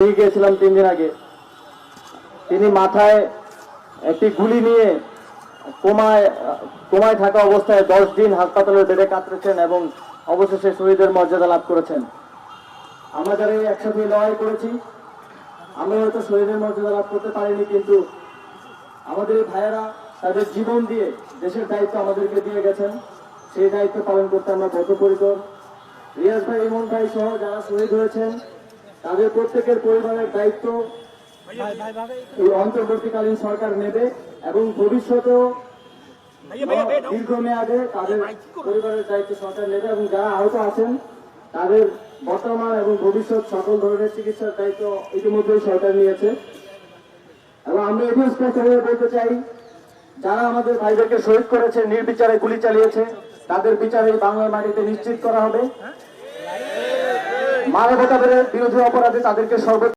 নিয়ে গিয়েছিলাম 3 দিন আগে। তিনি মাথায় একটি গুলি নিয়ে কোমায় থাকা অবস্থায় 10 দিন হাসপাতালের বেডে কাতরেছেন এবং অবশেষে শহীদের মর্যাদা লাভ করেছেন। আমরা যারা একসাথে লড়াই করেছি, আমরা হয়তো শহীদের মর্যাদা লাভ করতে পারিনি, কিন্তু আমাদের এই ভাইয়েরা তাদের জীবন দিয়ে দেশের দায়িত্ব আমাদেরকে দিয়ে গেছেন। সেই দায়িত্ব পালন করতে আমরা বদ্ধপরিকর। রিয়াজ ভাই, ইমন ভাই সহ যারা শহীদ হয়েছেন তাদের প্রত্যেকের পরিবারের দায়িত্ব এই অন্তর্বর্তীকালীন সরকার নেবে এবং ভবিষ্যতেও দীর্ঘমেয়াদে তাদের পরিবারের দায়িত্ব সরকার নেবে এবং যারা আহত আছেন তাদের বর্তমান এবং ভবিষ্যৎ সকল ধরনের চিকিৎসার দায়িত্ব ইতিমধ্যেই সরকার নিয়েছে। এবং আমরা এটিও স্পষ্টভাবে বলতে চাই, যারা আমাদের ভাইদেরকে শহীদ করেছে, নির্বিচারে গুলি চালিয়েছে, তাদের বিচার এই বাংলার মাটিতে নিশ্চিত করা হবে। মানবতার বিরোধী অপরাধে তাদেরকে